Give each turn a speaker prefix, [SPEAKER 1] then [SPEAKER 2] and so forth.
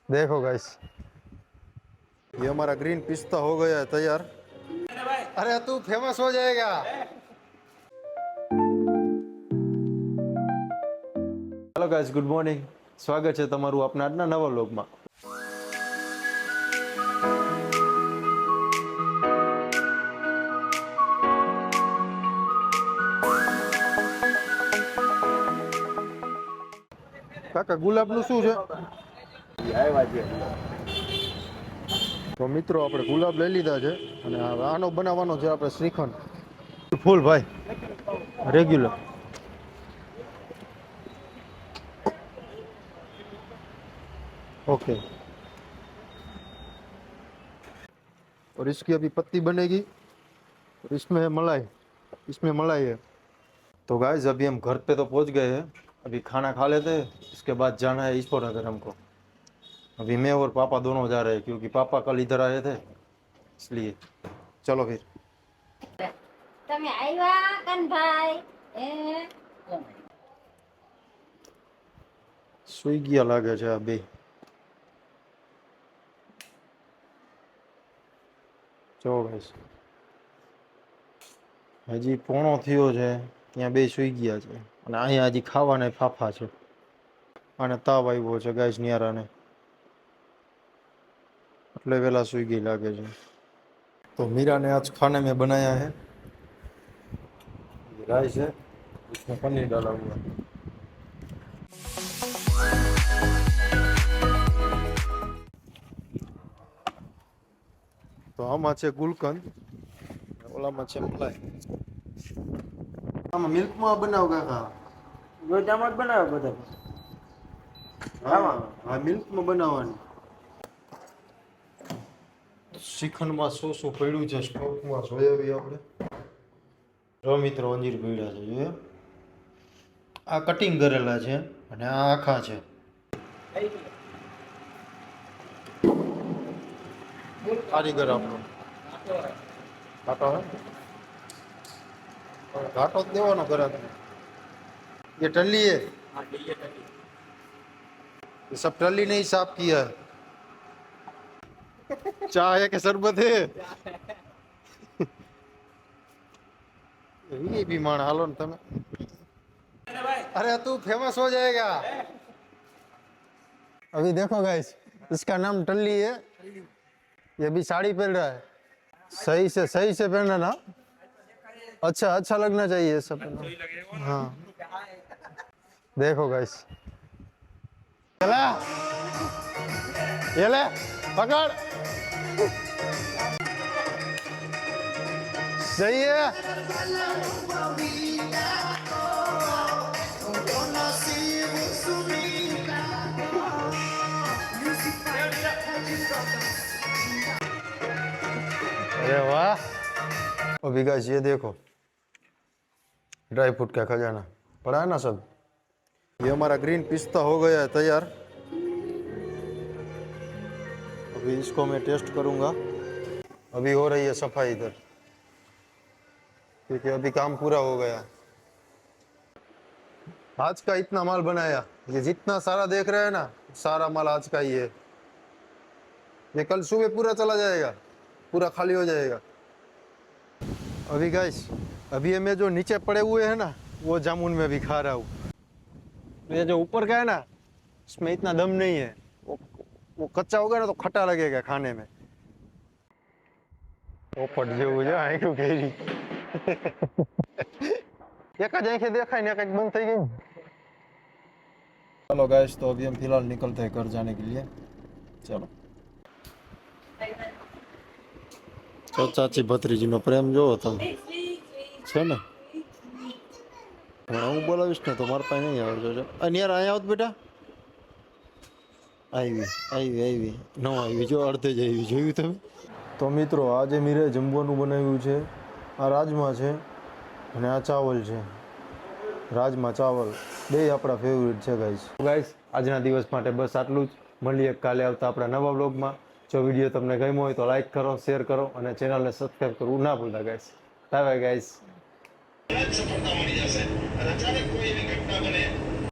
[SPEAKER 1] देखो गाइस, ये हमारा ग्रीन पिस्ता हो गया है तैयार। अरे तू फेमस हो जाएगा। Hello guys, good morning. સ્વાગત છે તમારું આપના આજના નવા વ્લોગમાં. કાકા ગુલાબનું શું છે? તો મિત્રો આપણે ગુલાબ લઈ લીધા છે અને હવે આનો બનાવવાનો છે આપણે શ્રીખંડ. ફૂલ ભાઈ રેગ્યુલર. ओके, और इसकी अभी पत्ती बनेगी और इसमें है मलाई, इसमें मलाई है. तो गाइस अभी हम घर पे तो पहुंच गए हैं. अभी खाना खा लेते हैं, इसके बाद जाना है ईश्वर नगर हमको. अभी मैं और पापा दोनों जा रहे हैं क्योंकि पापा कल इधर आए थे, इसलिए चलो फिर.
[SPEAKER 2] તમે આવ્યા કનભાઈ
[SPEAKER 1] સુઈ ગયા લાગે છે આ બે. જો ગાઈસ હજી પોણો થયો છે, ત્યાં બે સુઈ ગયા છે અને અહીંયા હજી ખાવાના ફાફા છે અને તાવ આવ્યો છે ગાઈસ નિયારાને, એટલે વેલા સુઈ ગઈ લાગે છે. तो मीरा ने आज खाने में बनाया है राइस है, उसमें पनीर डाला हुआ है. તો આમાં છે ગુલકંદ, ઓલામાં છે મલાઈ. આમાં મિલ્કમાં બનાવ કાકા?
[SPEAKER 3] ગોટામાં જ બનાવે બધા.
[SPEAKER 1] હા મિલ્કમાં બનાવવાની. શ્રીખંડમાં શું પડ્યું છે સ્ટોકમાં જોયાવી આપણે. જો મિત્રો અંજીર પડ્યા છે, જોયા? આ કટિંગ કરેલા છે અને આ આખા છે. કારીગર આપણો ઘાટો है, घाटो જ દેવાનો ઘરાક. ये टल्ली है, ये सब टल्ली ने ही साफ किया है. चाय है कि शरबत है? ये भी मान हालो न તમે. अरे तू फेमस हो जाएगा. अभी देखो गाइस, इसका नाम टल्ली है. ये भी साड़ी पहन रहा है. सही से पहनना ना. अच्छा लगना चाहिए सब. हाँ देखो गाइस, ये ले पकड़. सही है. अरे वाह. अभी गाइस ये देखो, ड्राई फ्रूट का खजाना पड़ा है ना सब. ये हमारा ग्रीन पिस्ता हो गया है तैयार. अभी इसको मैं टेस्ट करूंगा. अभी हो रही है सफाई इधर, क्योंकि अभी काम पूरा हो गया. आज का इतना माल बनाया, ये जितना सारा देख रहे हैं ना, सारा माल आज का ही है. ये कल सुबह पूरा चला जाएगा, पूरा खाली हो जाएगा. अभी गाइस, अभी ये मैं जो नीचे पड़े हुए हैं ना, वो जामुन में भी खा रहा हूँ. ये जो ऊपर का है ना, इसमें इतना दम नहीं है. वो कच्चा होगा ना तो खट्टा लगेगा खाने में. પોપટ જેવું છે આંખું ઘેરી. એક જ આંખે દેખાય ને એક બંધ થઈ ગઈ. चलो गाइस, तो अभी हम फिलहाल निकलते हैं घर जाने के लिए. चलो. तो चाची भत्रीजीનો પ્રેમ જોવો તમે, છે ને? હું બોલાવીશ ને તો મારા પાસે નહીં આવજો. અને યાર અહીંયા આવત બેટા. આવી ન આવી, જો અડધે જ આવી, જોયું તમે? તો મિત્રો આજે મીરે જમવાનું બનાવ્યું છે. આ રાજમા છે અને આ ચાવલ છે. રાજમા ચાવલ બે આપણા ફેવરિટ છે ગાઈસ. આજના દિવસ માટે બસ આટલું જ. મળીએ કાલે આવતા આપણા નવા વ્લોગમાં. જો વિડીયો તમને ગમ્યો હોય તો લાઈક કરો, શેર કરો અને ચેનલને સબસ્ક્રાઈબ કરવું ના ભૂલતા ગાઈસ. Bye bye guys. સફળતા મળી જશે અને અચાનક કોઈ એવી ઘટના બને